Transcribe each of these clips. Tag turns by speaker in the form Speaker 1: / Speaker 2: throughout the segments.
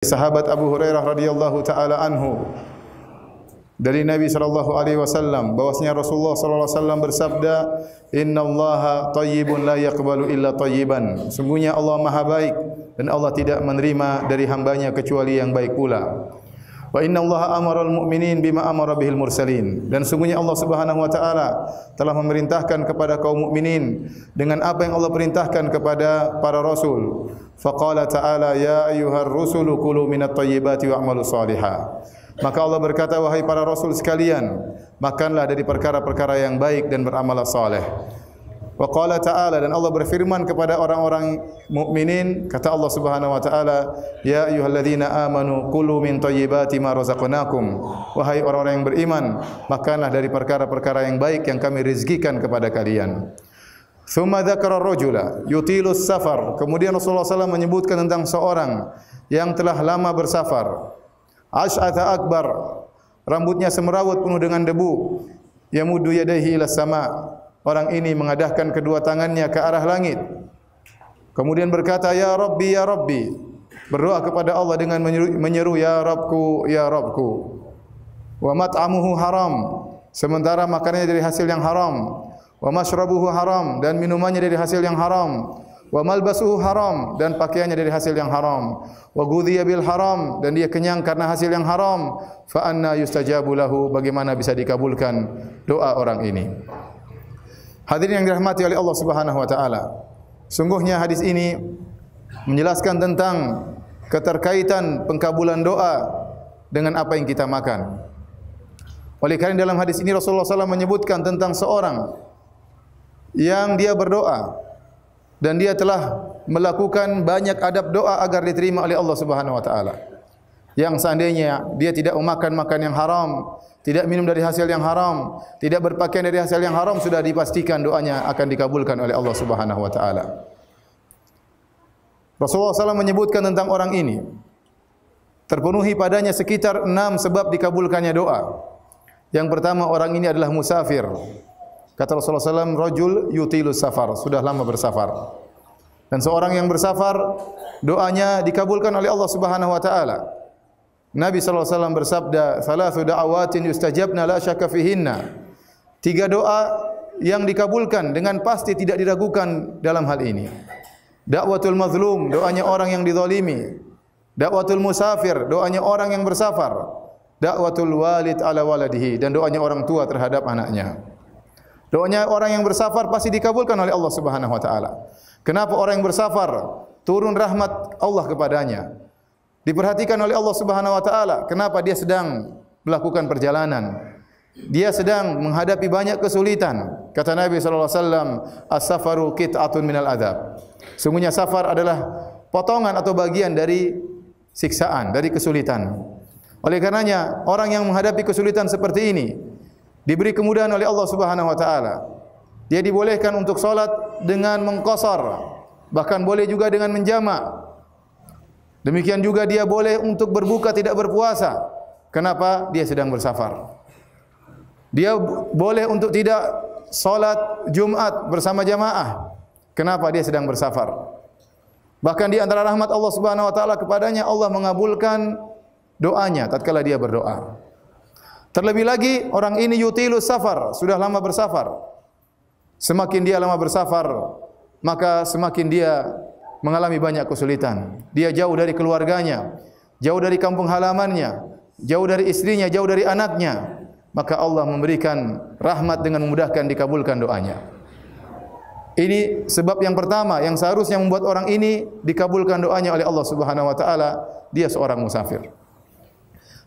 Speaker 1: Sahabat Abu Hurairah radhiyallahu taala anhu dari Nabi sallallahu alaihi wasallam bahwasanya Rasulullah sallallahu alaihi wasallam bersabda, "Innallaha thayyibun la yaqbalu illa thayyiban." Sungguhnya Allah Maha baik dan Allah tidak menerima dari hamba-Nya kecuali yang baik pula. Wa innallaha amara al-mu'minin bima amara bihil mursalin. Dan sungguhnya Allah Subhanahu wa taala telah memerintahkan kepada kaum mukminin dengan apa yang Allah perintahkan kepada para rasul. Faqala ta'ala ya ayyuhar rusulu kulu minat thayyibati wa'malu shalihan. Maka Allah berkata, wahai para rasul sekalian, makanlah dari perkara-perkara yang baik dan beramal saleh. Wa qala ta'ala, dan Allah berfirman kepada orang-orang mukminin, kata Allah Subhanahu wa taala, ya ayyuhalladzina amanu kulu min thayyibati ma razaqnakum. Wahai orang-orang yang beriman, makanlah dari perkara-perkara yang baik yang kami rezekikan kepada kalian. Tsumma dzakara ar-rajula yutilus safar. Kemudian Rasulullah SAW menyebutkan tentang seorang yang telah lama bersafar. Ash'atha akbar, rambutnya semerawut penuh dengan debu. Yamuddu yadayhi ila sama. Orang ini mengadahkan kedua tangannya ke arah langit. Kemudian berkata, ya Rabbi, ya Rabbi. Berdoa kepada Allah dengan menyeru, ya Rabbku, ya Rabbku. Wa mat'amuhu haram. Sementara makanannya dari hasil yang haram. Wa mashrabuhu haram. Dan minumannya dari hasil yang haram. Wa malbasuhu haram. Dan pakaiannya dari hasil yang haram. Wa ghudhiya bil haram. Dan dia kenyang karena hasil yang haram. Fa anna yustajabu lahu. Bagaimana bisa dikabulkan doa orang ini? Hadirin yang dirahmati oleh Allah Subhanahu wa taala. Sungguhnya hadis ini menjelaskan tentang keterkaitan pengkabulan doa dengan apa yang kita makan. Oleh karena dalam hadis ini Rasulullah SAW menyebutkan tentang seorang yang dia berdoa dan dia telah melakukan banyak adab doa agar diterima oleh Allah Subhanahu wa taala. Yang seandainya dia tidak memakan makan yang haram, tidak minum dari hasil yang haram, tidak berpakaian dari hasil yang haram, sudah dipastikan doanya akan dikabulkan oleh Allah Subhanahu wa taala. Rasulullah SAW menyebutkan tentang orang ini, terpenuhi padanya sekitar 6 sebab dikabulkannya doa. Yang pertama, orang ini adalah musafir. Kata Rasulullah SAW, rajul yutilus safar, sudah lama bersafar. Dan seorang yang bersafar, doanya dikabulkan oleh Allah Subhanahu wa taala. Nabi SAW bersabda, "Thalathu da'awatin yustajabna la syakka fihinna." 3 doa yang dikabulkan dengan pasti tidak diragukan dalam hal ini. Da'watul mazlum, doanya orang yang dizalimi. Da'watul musafir, doanya orang yang bersafar. Da'watul walid ala waladihi, dan doanya orang tua terhadap anaknya. Doanya orang yang bersafar pasti dikabulkan oleh Allah Subhanahu wa taala. Kenapa orang yang bersafar turun rahmat Allah kepadanya? Diperhatikan oleh Allah Subhanahu wa taala. Kenapa? Dia sedang melakukan perjalanan. Dia sedang menghadapi banyak kesulitan. Kata Nabi sallallahu alaihi wasallam, "As-safaru qit'atun minal adzab." Sungguhnya safar adalah potongan atau bagian dari siksaan, dari kesulitan. Oleh karenanya, orang yang menghadapi kesulitan seperti ini diberi kemudahan oleh Allah Subhanahu wa taala. Dia dibolehkan untuk salat dengan mengqasar, bahkan boleh juga dengan menjamak. Demikian juga dia boleh untuk berbuka tidak berpuasa. Kenapa? Dia sedang bersafar. Dia boleh untuk tidak salat Jumat bersama jamaah. Kenapa? Dia sedang bersafar. Bahkan di antara rahmat Allah Subhanahu wa taala kepadanya, Allah mengabulkan doanya tatkala dia berdoa. Terlebih lagi orang ini yutilus safar, sudah lama bersafar. Semakin dia lama bersafar, maka semakin dia mengalami banyak kesulitan. Dia jauh dari keluarganya, jauh dari kampung halamannya, jauh dari istrinya, jauh dari anaknya. Maka Allah memberikan rahmat dengan memudahkan dikabulkan doanya. Ini sebab yang pertama yang seharusnya membuat orang ini dikabulkan doanya oleh Allah Subhanahu wa taala, dia seorang musafir.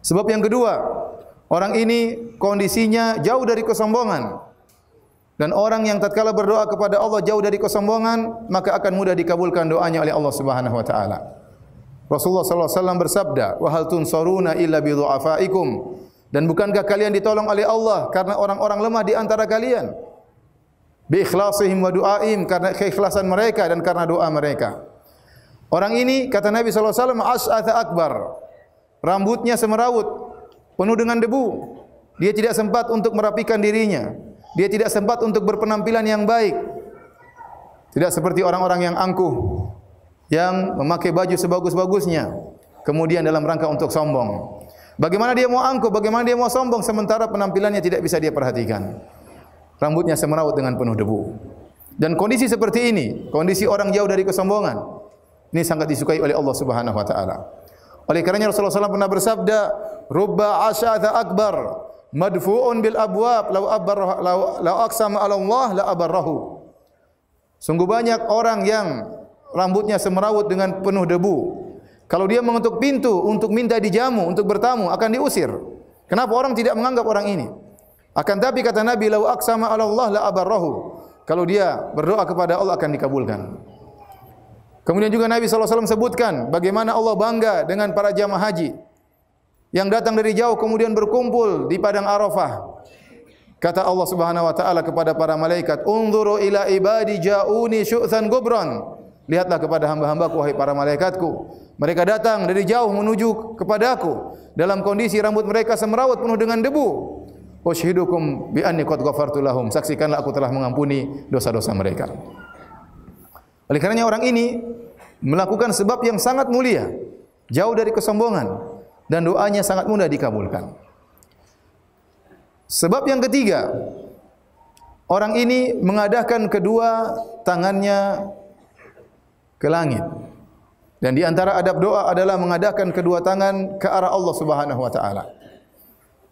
Speaker 1: Sebab yang kedua, orang ini kondisinya jauh dari kesombongan. Dan orang yang tatkala berdoa kepada Allah jauh dari kesombongan, maka akan mudah dikabulkan doanya oleh Allah Subhanahu wa taala. Rasulullah sallallahu alaihi wasallam bersabda, "Wa hal tunsaruna illa bi dhu'afaikum." Dan bukankah kalian ditolong oleh Allah karena orang-orang lemah di antara kalian? Bi ikhlasihim wa du'aim, karena keikhlasan mereka dan karena doa mereka. Orang ini kata Nabi sallallahu alaihi wasallam, ash'atha akbar. Rambutnya semerawut, penuh dengan debu. Dia tidak sempat untuk merapikan dirinya. Dia tidak sempat untuk berpenampilan yang baik. Tidak seperti orang-orang yang angkuh, yang memakai baju sebagus-bagusnya, kemudian dalam rangka untuk sombong. Bagaimana dia mau angkuh, bagaimana dia mau sombong sementara penampilannya tidak bisa dia perhatikan. Rambutnya semrawut dengan penuh debu. Dan kondisi seperti ini, kondisi orang jauh dari kesombongan, ini sangat disukai oleh Allah Subhanahu wa taala. Oleh karenanya Rasulullah SAW pernah bersabda, "Rubba asy'atha akbar, madfu'un bil abwab, law aqsama 'ala Allah la abarrahu." Sungguh banyak orang yang rambutnya semrawut dengan penuh debu. Kalau dia mengetuk pintu untuk minta dijamu, untuk bertamu, akan diusir. Kenapa orang tidak menganggap orang ini? Akan tapi kata Nabi, "Lau aqsama 'ala Allah la abarrahu." Kalau dia berdoa kepada Allah akan dikabulkan. Kemudian juga Nabi SAW sebutkan bagaimana Allah bangga dengan para jamaah haji yang datang dari jauh kemudian berkumpul di padang Arafah. Kata Allah Subhanahu wa taala kepada para malaikat, "Unzuru ila ibadi ja'uni syu'than gubran." Lihatlah kepada hamba-hambaku wahai para malaikatku. Mereka datang dari jauh menuju kepadaku dalam kondisi rambut mereka semrawut penuh dengan debu. Ushidukum bi anni qad ghafartu lahum. Saksikanlah aku telah mengampuni dosa-dosa mereka. Oleh karenanya orang ini melakukan sebab yang sangat mulia, jauh dari kesombongan, dan doanya sangat mudah dikabulkan. Sebab yang ketiga, orang ini mengadahkan kedua tangannya ke langit. Dan di antara adab doa adalah mengadahkan kedua tangan ke arah Allah Subhanahu wa taala.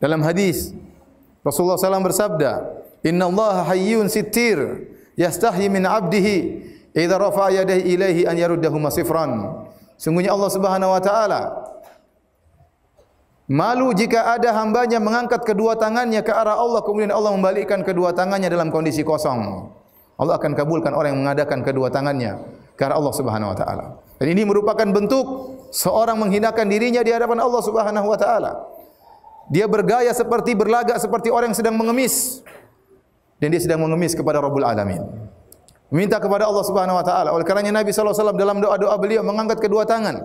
Speaker 1: Dalam hadis Rasulullah SAW bersabda, "Inna Allah hayyun sittir, yastahyi min 'abdihi idza rafa'a yadayhi ilaihi an yaruddahuma sifran." Sungguhnya Allah Subhanahu wa taala malu jika ada hambanya mengangkat kedua tangannya ke arah Allah kemudian Allah membalikkan kedua tangannya dalam kondisi kosong. Allah akan kabulkan orang yang mengadakan kedua tangannya ke arah Allah Subhanahu wa taala. Dan ini merupakan bentuk seorang menghinakan dirinya di hadapan Allah Subhanahu wa taala. Dia bergaya seperti berlagak seperti orang yang sedang mengemis. Dan dia sedang mengemis kepada Rabbul Alamin. Minta kepada Allah Subhanahu wa taala. Oleh karenanya Nabi sallallahu alaihi wasallam dalam doa-doa beliau mengangkat kedua tangan.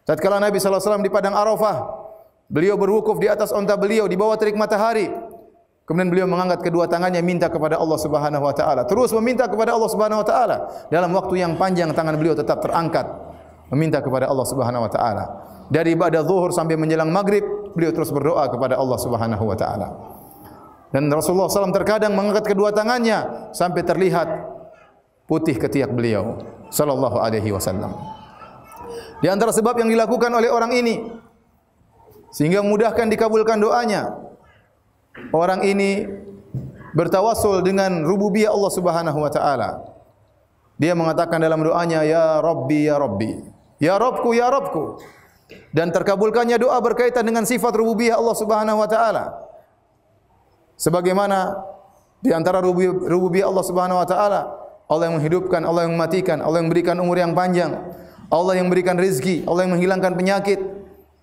Speaker 1: Tatkala Nabi sallallahu alaihi wasallam di padang Arafah, beliau berwukuf di atas unta beliau di bawah terik matahari. Kemudian beliau mengangkat kedua tangannya minta kepada Allah Subhanahu wa taala. Terus meminta kepada Allah Subhanahu wa taala. Dalam waktu yang panjang tangan beliau tetap terangkat meminta kepada Allah Subhanahu wa taala. Dari ibadah zuhur sampai menjelang maghrib, beliau terus berdoa kepada Allah Subhanahu wa taala. Dan Rasulullah SAW terkadang mengangkat kedua tangannya sampai terlihat putih ketiak beliau sallallahu alaihi wasallam. Di antara sebab yang dilakukan oleh orang ini sehingga memudahkan dikabulkan doanya, orang ini bertawassul dengan rububiyah Allah Subhanahu wa taala. Dia mengatakan dalam doanya, "Ya Rabbi, ya Rabbi, ya Rabbku, ya Rabbku." Dan terkabulkannya doa berkaitan dengan sifat rububiyah Allah Subhanahu wa taala. Sebagaimana di antara rububiyah Allah Subhanahu wa taala, Allah yang menghidupkan, Allah yang mematikan, Allah yang memberikan umur yang panjang, Allah yang memberikan rezeki, Allah yang menghilangkan penyakit.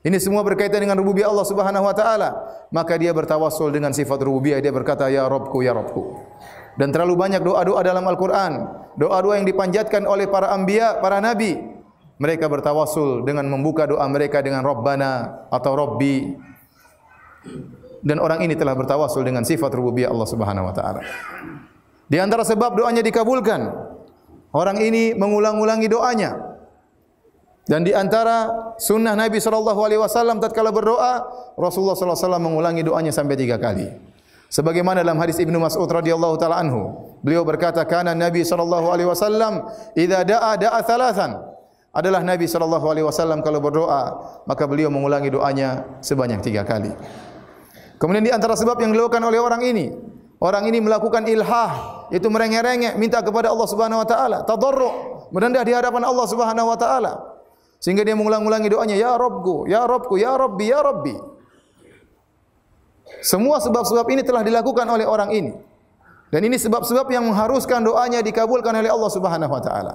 Speaker 1: Ini semua berkaitan dengan rububiyah Allah Subhanahu wa taala. Maka dia bertawassul dengan sifat rububiyah, dia berkata, "Ya Rabbku, ya Rabbku." Dan terlalu banyak doa-doa dalam Al-Qur'an, doa-doa yang dipanjatkan oleh para anbiya, para nabi. Mereka bertawassul dengan membuka doa mereka dengan Rabbana atau Rabbi. Dan orang ini telah bertawassul dengan sifat rububiyah Allah Subhanahu wa taala. Di antara sebab doanya dikabulkan, orang ini mengulang-ulangi doanya. Dan di antara sunnah Nabi sallallahu alaihi wasallam tatkala berdoa, Rasulullah sallallahu alaihi wasallam mengulangi doanya sampai 3 kali. Sebagaimana dalam hadis Ibnu Mas'ud radhiyallahu taala anhu, beliau berkata, "Kana Nabi sallallahu alaihi wasallam idza da'a thalathan." Adalah Nabi sallallahu alaihi wasallam kalau berdoa, maka beliau mengulangi doanya sebanyak 3 kali. Kemudian di antara sebab yang dilakukan oleh orang ini melakukan ilhah, itu merengek-rengek minta kepada Allah Subhanahu wa taala, tadarru', merendah di hadapan Allah Subhanahu wa taala. Sehingga dia mengulang-ulangi doanya, "Ya Rabbku, ya Rabbku, ya Rabbi, ya Rabbi." Semua sebab-sebab ini telah dilakukan oleh orang ini. Dan ini sebab-sebab yang mengharuskan doanya dikabulkan oleh Allah Subhanahu wa taala.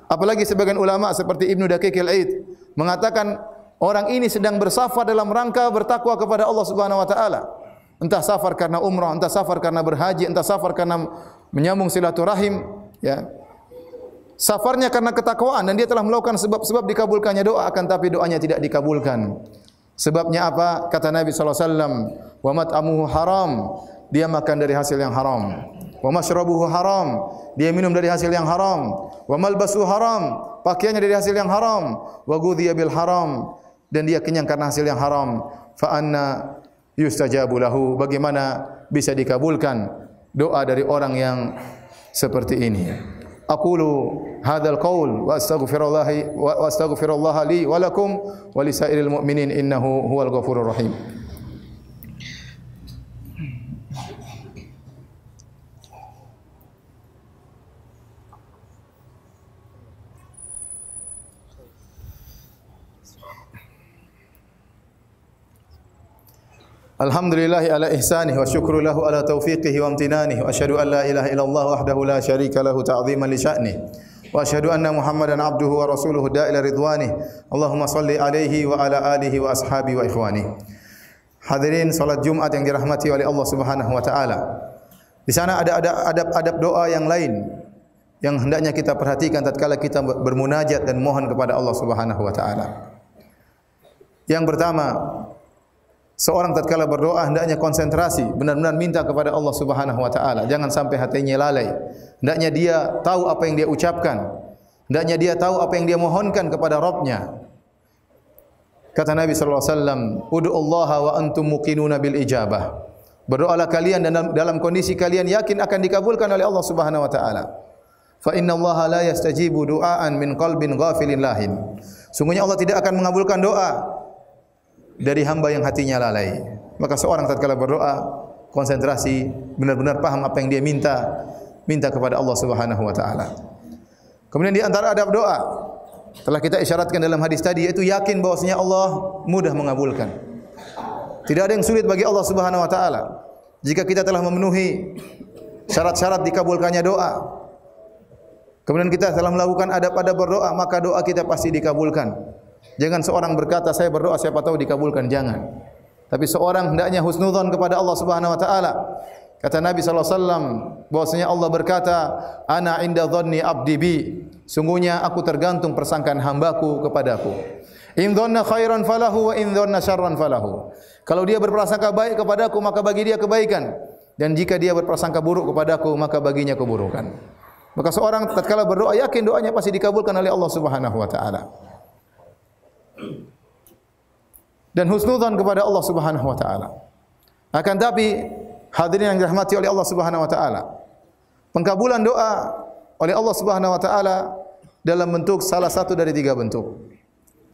Speaker 1: Apalagi sebagian ulama seperti Ibnu Daqiq al-Aid mengatakan orang ini sedang bersafar dalam rangka bertakwa kepada Allah Subhanahu wa taala. Entah safar karena umrah, entah safar karena berhaji, entah safar karena menyambung silaturahim, ya. Safarnya karena ketakwaan dan dia telah melakukan sebab-sebab dikabulkannya doa, akan tapi doanya tidak dikabulkan. Sebabnya apa? Kata Nabi sallallahu alaihi wasallam, "Wa mat'amuhu haram." Dia makan dari hasil yang haram. Wa mashrabuhu haram, dia minum dari hasil yang haram. Wa malbasuhu haram, pakaiannya dari hasil yang haram. Wa ghudhiya bil haram, dan dia kenyang karena hasil yang haram, fa anna yustajabu lahu, bagaimana bisa dikabulkan doa dari orang yang seperti ini. Aqulu hadzal qaul wa astaghfirullah li wa lakum wa lisairil mu'minin innahu huwal ghafurur rahim. Alhamdulillahi ala ihsanih wa syukru lahu ala taufiqihi wa amtinanih wa asyhadu an la ilaha illallah wahdahu la syarika lahu ta'ziman li sya'nih wa asyhadu anna Muhammadan abduhu wa rasuluhu da'ila ridwanih. Allahumma salli alaihi wa ala alihi wa ashabihi wa ikhwanih. Hadirin salat Jumat yang dirahmati oleh Allah Subhanahu wa taala. Di sana ada adab-adab doa yang lain yang hendaknya kita perhatikan tatkala kita bermunajat dan mohon kepada Allah Subhanahu wa taala. Yang pertama, seorang tatkala berdoa hendaknya konsentrasi, benar-benar minta kepada Allah Subhanahu wa taala. Jangan sampai hatinya lalai. Hendaknya dia tahu apa yang dia ucapkan. Hendaknya dia tahu apa yang dia mohonkan kepada Rabb-Nya. Kata Nabi sallallahu alaihi wasallam, "Ud'ullaha wa antum muqinuna bil ijabah." Berdoalah kalian dan dalam kondisi kalian yakin akan dikabulkan oleh Allah Subhanahu wa taala. Fa innallaha la yastajibu du'aan min qalbin ghafilin lahin. Sungguhnya Allah tidak akan mengabulkan doa dari hamba yang hatinya lalai. Maka seorang tatkala berdoa konsentrasi, benar-benar paham apa yang dia minta kepada Allah Subhanahu wa taala. Kemudian di antara adab doa telah kita isyaratkan dalam hadis tadi, yaitu yakin bahwasanya Allah mudah mengabulkan. Tidak ada yang sulit bagi Allah Subhanahu wa taala. Jika kita telah memenuhi syarat-syarat dikabulkannya doa, kemudian kita telah melakukan adab-adab berdoa, maka doa kita pasti dikabulkan. Jangan seorang berkata saya berdoa siapa tahu dikabulkan, jangan. Tapi seorang hendaknya husnudzon kepada Allah Subhanahu wa taala. Kata Nabi sallallahu alaihi wasallam bahwasanya Allah berkata, "Ana inda dhanni 'abdi bi." Sungguhnya aku tergantung persangkaan hambaku kepadaku. In dhanna khairan falahu wa in dhanna syarran falahu. Kalau dia berprasangka baik kepadaku maka bagi dia kebaikan, dan jika dia berprasangka buruk kepadaku maka baginya keburukan. Maka seorang tatkala berdoa yakin doanya pasti dikabulkan oleh Allah Subhanahu wa taala. Dan husnudzan kepada Allah Subhanahu wa taala. Akan tapi hadirin yang dirahmati oleh Allah Subhanahu wa taala, pengkabulan doa oleh Allah Subhanahu wa taala dalam bentuk salah satu dari tiga bentuk.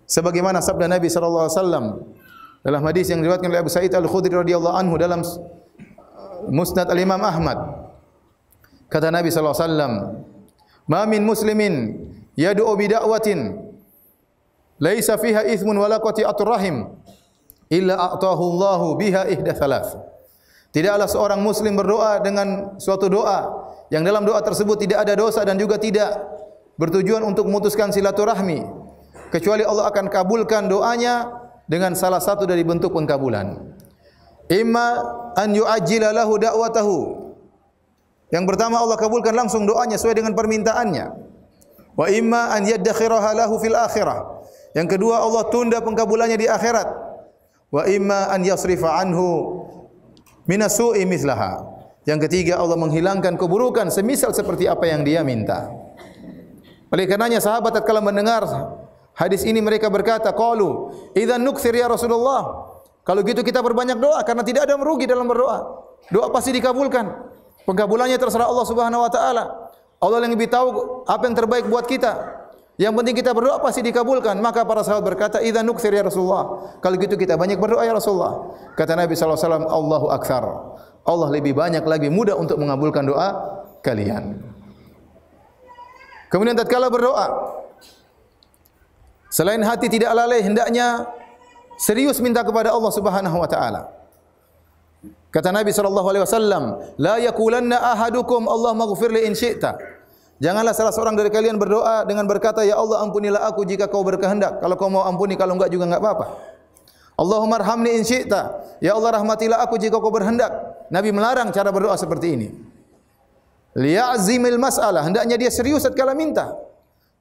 Speaker 1: Sebagaimana sabda Nabi sallallahu alaihi wasallam dalam hadis yang diriwayatkan oleh Abu Sa'id Al-Khudri radhiyallahu anhu dalam Musnad Al-Imam Ahmad. Kata Nabi sallallahu alaihi wasallam, "Ma min muslimin yad'u bi da'watin laisa fiha ithmun wala qati'atur rahim illa a'tahu Allahu biha ihda thalath." Tidaklah seorang muslim berdoa dengan suatu doa yang dalam doa tersebut tidak ada dosa dan juga tidak bertujuan untuk memutuskan silaturahmi, kecuali Allah akan kabulkan doanya dengan salah satu dari bentuk pengkabulan. Imma an yu'ajjila lahu da'watahu. Yang pertama Allah kabulkan langsung doanya sesuai dengan permintaannya. Wa imma an yaddakhiraha lahu fil akhirah. Yang kedua Allah tunda pengkabulannya di akhirat. Wa imma an yasrifa anhu minasu'i mithlaha. Yang ketiga Allah menghilangkan keburukan semisal seperti apa yang dia minta. Oleh karenanya sahabat tatkala mendengar hadis ini mereka berkata, qalu idzan nukthir ya Rasulullah. Kalau gitu kita berbanyak doa karena tidak ada merugi dalam berdoa. Doa pasti dikabulkan. Pengkabulannya terserah Allah Subhanahu wa taala. Allah yang lebih tahu apa yang terbaik buat kita. Yang penting kita berdoa pasti dikabulkan. Maka para sahabat berkata, "Idzan nukthir ya Rasulullah." Kalau gitu kita banyak berdoa ya Rasulullah. Kata Nabi sallallahu alaihi wasallam, "Allahu aktsar." Allah lebih banyak lagi mudah untuk mengabulkan doa kalian. Kemudian tatkala berdoa, selain hati tidak lalai, hendaknya serius minta kepada Allah Subhanahu wa taala. Kata Nabi sallallahu alaihi wasallam, "La yaqulanna ahadukum Allahumma ighfir li in syi'ta." Janganlah salah seorang dari kalian berdoa dengan berkata, "Ya Allah, ampunilah aku jika Kau berkehendak." Kalau Kau mau ampuni, kalau enggak juga enggak apa-apa. "Allahumma arhamni in syi'ta." Ya Allah, rahmatilah aku jika Kau berkehendak. Nabi melarang cara berdoa seperti ini. Liya'zimil mas'alah, hendaknya dia serius tatkala minta.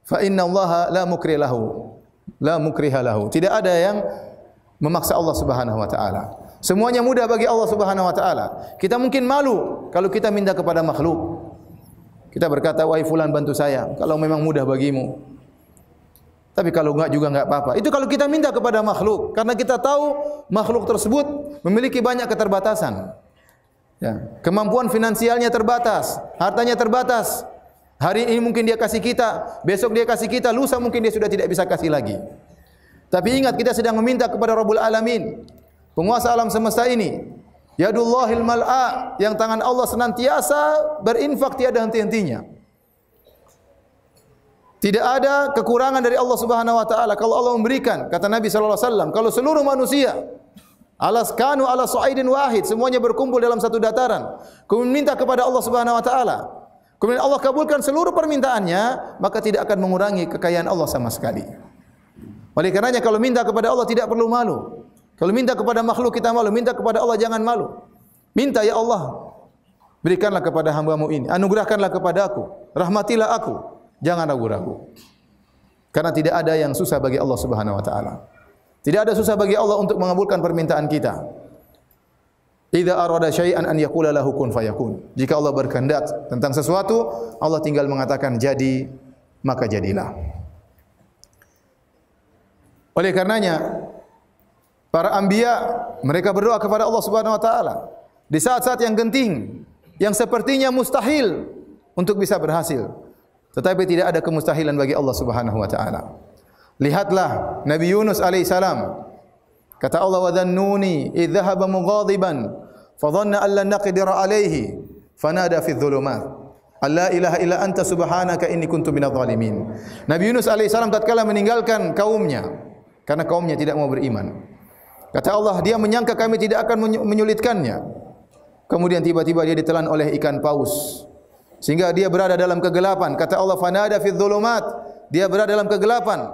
Speaker 1: Fa innallaha la mukriha lahu. Tidak ada yang memaksa Allah Subhanahu wa taala. Semuanya mudah bagi Allah Subhanahu wa taala. Kita mungkin malu kalau kita minta kepada makhluk. Kita berkata, "Wahai fulan bantu saya," kalau memang mudah bagimu. Tapi kalau enggak juga enggak apa-apa. Itu kalau kita minta kepada makhluk, karena kita tahu makhluk tersebut memiliki banyak keterbatasan. Ya, kemampuan finansialnya terbatas, hartanya terbatas. Hari ini mungkin dia kasih kita, besok dia kasih kita, lusa mungkin dia sudah tidak bisa kasih lagi. Tapi ingat, kita sedang meminta kepada Rabbul Alamin, penguasa alam semesta ini. Yadullahil mal'a, yang tangan Allah senantiasa berinfak tiada henti-hentinya. Tidak ada kekurangan dari Allah Subhanahu wa taala. Kalau Allah memberikan, kata Nabi sallallahu alaihi wasallam, kalau seluruh manusia alaskanu ala sa'idin wahid, semuanya berkumpul dalam satu dataran, kemudian minta kepada Allah Subhanahu wa taala, kemudian Allah kabulkan seluruh permintaannya, maka tidak akan mengurangi kekayaan Allah sama sekali. Oleh karenanya kalau minta kepada Allah tidak perlu malu. Kalau minta kepada makhluk kita malu, minta kepada Allah jangan malu. Minta, ya Allah, berikanlah kepada hamba-Mu ini, anugerahkanlah kepada aku, rahmatilah aku. Jangan ragu-ragu. Karena tidak ada yang susah bagi Allah Subhanahu wa taala. Tidak ada susah bagi Allah untuk mengabulkan permintaan kita. Idza arada syai'an an yaqula lahu kun fayakun. Jika Allah berkehendak tentang sesuatu, Allah tinggal mengatakan jadi, maka jadilah. Oleh karenanya para anbiya mereka berdoa kepada Allah Subhanahu wa taala di saat-saat yang genting, yang sepertinya mustahil untuk bisa berhasil. Tetapi tidak ada kemustahilan bagi Allah Subhanahu wa taala. Lihatlah Nabi Yunus alaihi salam. Kata Allah, "Wa dhannuni idh dhahaba mughadiban fa dhanna an lan naqdir alaihi fanada fi dhulumat alla ilaha illa anta subhanaka inni kuntu minadh dhalimin." Nabi Yunus alaihi salam tatkala meninggalkan kaumnya karena kaumnya tidak mau beriman. Kata Allah, dia menyangka kami tidak akan menyulitkannya. Kemudian tiba-tiba dia ditelan oleh ikan paus. Sehingga dia berada dalam kegelapan. Kata Allah, fanada fi dhulumat, dia berada dalam kegelapan.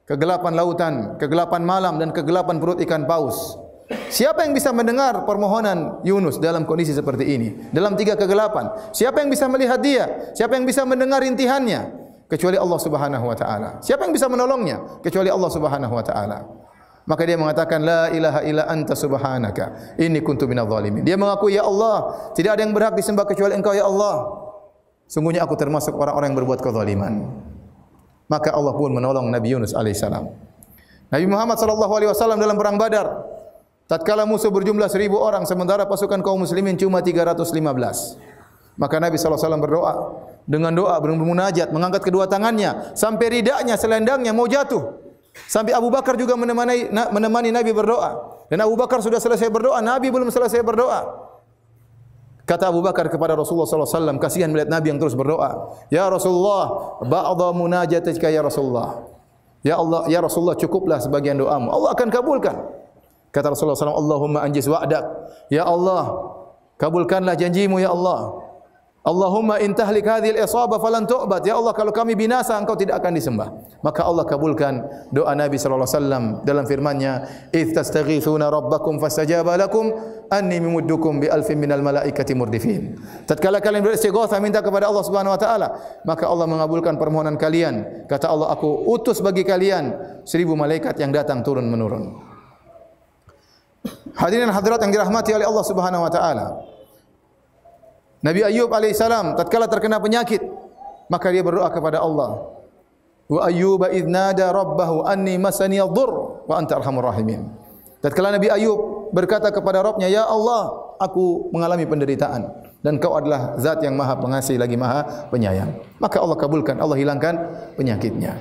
Speaker 1: Kegelapan lautan, kegelapan malam dan kegelapan perut ikan paus. Siapa yang bisa mendengar permohonan Yunus dalam kondisi seperti ini? Dalam tiga kegelapan. Siapa yang bisa melihat dia? Siapa yang bisa mendengar intihannya? Kecuali Allah Subhanahu wa taala. Siapa yang bisa menolongnya? Kecuali Allah Subhanahu wa taala. Maka dia mengatakan la ilaha illa anta subhanaka inni kuntu minadh dhalimin. Dia mengakui, ya Allah, tidak ada yang berhak disembah kecuali Engkau, ya Allah. Sungguhnya aku termasuk orang-orang yang berbuat kezaliman. Maka Allah pun menolong Nabi Yunus alaihissalam. Nabi Muhammad sallallahu alaihi wasallam dalam perang Badar, tatkala musuh berjumlah 1000 orang sementara pasukan kaum muslimin cuma 315. Maka Nabi sallallahu alaihi wasallam berdoa dengan doa bermunajat, mengangkat kedua tangannya sampai ridaknya, selendangnya mau jatuh. Sampai Abu Bakar juga menemani Nabi berdoa. Dan Abu Bakar sudah selesai berdoa, Nabi belum selesai berdoa. Kata Abu Bakar kepada Rasulullah sallallahu alaihi wasallam, kasihan melihat Nabi yang terus berdoa. Ya Rasulullah, ba'dha munajatika ya Rasulullah. Ya Allah, ya Rasulullah, cukuplah sebagian doamu. Allah akan kabulkan. Kata Rasulullah sallallahu alaihi wasallam, Allahumma anjiz wa'dak. Ya Allah, kabulkanlah janjimu ya Allah. Allahumma in tahlik hadhil isaba falan tu'bad. Ya Allah, kalau kami binasa engkau tidak akan disembah. Maka Allah kabulkan doa Nabi sallallahu alaihi wasallam dalam firman-Nya, "Idz tastaghitsuna rabbakum fastajaba lakum anni mumuddukum bi alfin minal malaikati murdifin." Tatkala kalian beristighatsah minta kepada Allah Subhanahu wa taala, maka Allah mengabulkan permohonan kalian. Kata Allah, aku utus bagi kalian 1000 malaikat yang datang turun menurun. Hadirin hadirat yang dirahmati oleh Allah Subhanahu wa taala. Nabi Ayyub alaihissalam tatkala terkena penyakit, maka dia berdoa kepada Allah. Wa Ayyuba idz nada rabbahu anni masani ad-dhurr wa anta arhamur rahimin. Tatkala Nabi Ayyub berkata kepada Rabbnya, ya Allah, aku mengalami penderitaan dan Kau adalah Zat yang Maha Pengasih lagi Maha Penyayang. Maka Allah kabulkan, Allah hilangkan penyakitnya.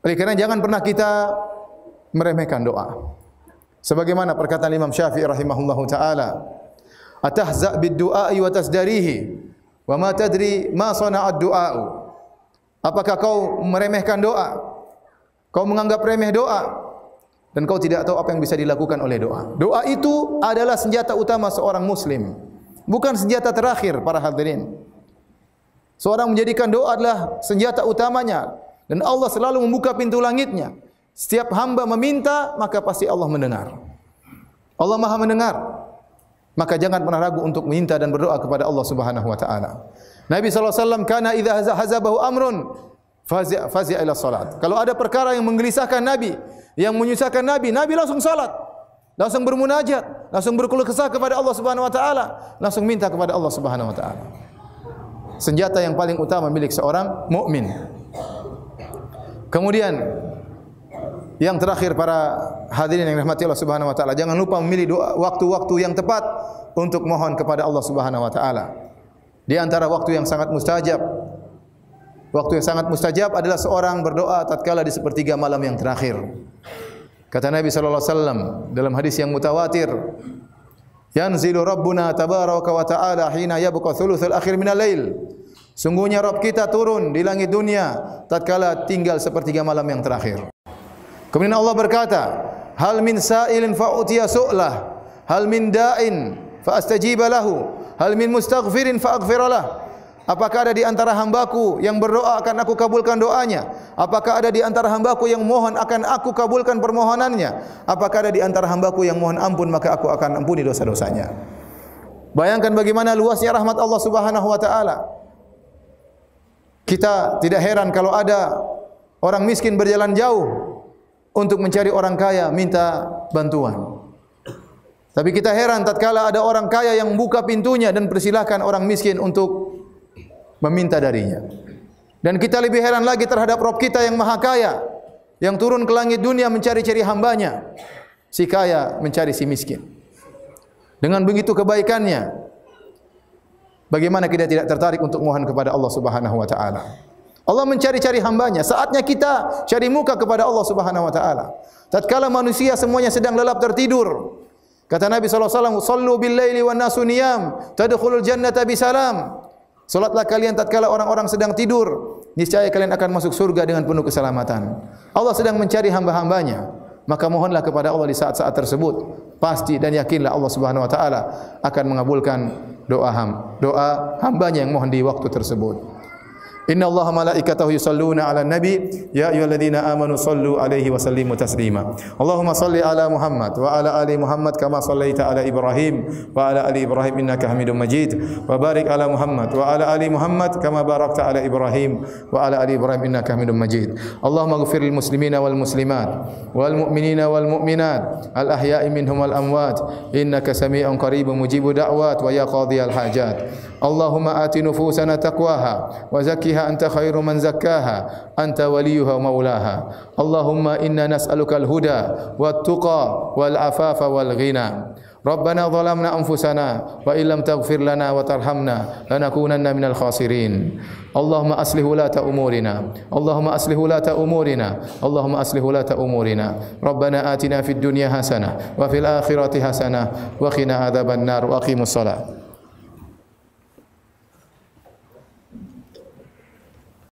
Speaker 1: Oleh karena jangan pernah kita meremehkan doa. Sebagaimana perkataan Imam Syafi'i rahimahullahu taala, atahza bid-du'a'i wa tasdarihi wa ma tadri ma sana'ad du'a'u. Apakah kau meremehkan doa? Kau menganggap remeh doa dan kau tidak tahu apa yang bisa dilakukan oleh doa. Doa itu adalah senjata utama seorang muslim, bukan senjata terakhir para hadirin. Seorang menjadikan doa adalah senjata utamanya dan Allah selalu membuka pintu langitnya. Setiap hamba meminta, maka pasti Allah mendengar. Allah Maha mendengar. Maka jangan pernah ragu untuk minta dan berdoa kepada Allah Subhanahu wa taala. Nabi sallallahu alaihi wasallam kana idza hazabahu amrun fazi'a ila salat. Kalau ada perkara yang menggelisahkan Nabi, yang menyusahkan Nabi, Nabi langsung salat. Langsung bermunajat, langsung berkeluh kesah kepada Allah Subhanahu wa taala, langsung minta kepada Allah Subhanahu wa taala. Senjata yang paling utama milik seorang mukmin. Kemudian yang terakhir para hadirin yang dirahmati Allah Subhanahu wa taala, jangan lupa memilih waktu-waktu yang tepat untuk mohon kepada Allah Subhanahu wa taala. Di antara waktu yang sangat mustajab, waktu yang sangat mustajab adalah seorang berdoa tatkala di sepertiga malam yang terakhir. Kata Nabi sallallahu alaihi wasallam dalam hadis yang mutawatir, "Yanzilu Rabbuna tabaraka wa ta'ala hina yabqa thuluthul akhir minal lail." Sungguhnya Rabb kita turun di langit dunia tatkala tinggal sepertiga malam yang terakhir. Kemudian Allah berkata, "Hal min sa'ilin fa'utiya su'lah, hal min da'in fa'astajiba lahu, hal min mustaghfirin fa'aghfir lah." Apakah ada di antara hambaku yang berdoa akan aku kabulkan doanya? Apakah ada di antara hambaku yang mohon akan aku kabulkan permohonannya? Apakah ada di antara hambaku yang mohon ampun maka aku akan ampuni dosa-dosanya? Bayangkan bagaimana luasnya rahmat Allah Subhanahu wa taala. Kita tidak heran kalau ada orang miskin berjalan jauh untuk mencari orang kaya minta bantuan. Tapi kita heran tatkala ada orang kaya yang buka pintunya dan persilahkan orang miskin untuk meminta darinya. Dan kita lebih heran lagi terhadap Rabb kita yang maha kaya, yang turun ke langit dunia mencari-cari hambanya. Si kaya mencari si miskin. Dengan begitu kebaikannya, bagaimana kita tidak tertarik untuk mohon kepada Allah Subhanahu wa taala? Allah mencari-cari hambanya. Saatnya kita cari muka kepada Allah Subhanahu wa taala. Tatkala manusia semuanya sedang lelap tertidur, kata Nabi sallallahu alaihi wasallam, "Shallu bil laili wan nasu niyam, tadkhulul jannata bisalam." Salatlah kalian tatkala orang-orang sedang tidur, niscaya kalian akan masuk surga dengan penuh keselamatan. Allah sedang mencari hamba-hambanya, maka mohonlah kepada Allah di saat-saat tersebut. Pasti dan yakinlah Allah Subhanahu wa taala akan mengabulkan doa hambanya yang mohon di waktu tersebut. Inna Allaha malaikatahu yusalluna ala nabi ya ayyuhalladzina amanu sallu alaihi wa sallimu taslima. Allahumma salli ala Muhammad wa ala ali Muhammad kama sallaita ala Ibrahim wa ala ali Ibrahim innaka Hamidum Majid. Wa barik ala Muhammad wa ala ali Muhammad kama barakta ala Ibrahim wa ala ali Ibrahim innaka Hamidum Majid. Allahumma ighfir lil muslimina wal muslimat wal mu'minina wal mu'minat al ahya'i minhum wal amwat innaka sami'un qaribun mujibud da'wat wa ya qadhiyal hajat. Allahumma ati nufusana taqwaha wa zakkiha anta khairu man zakkaha anta waliyuha wa maulaha. Allahumma inna nas'aluka al-huda wat-tuqa wal-afafa wal-ghina. Rabbana zalamna anfusana wa illam taghfir lana wa tarhamna lanakunanna minal khasirin. Allahumma aslih ulata umurina. Allahumma aslih ulata umurina. Allahumma aslih ulata umurina. Rabbana atina fid dunya hasanah wa fil akhirati hasanah wa qina adzaban nar wa aqimus salat.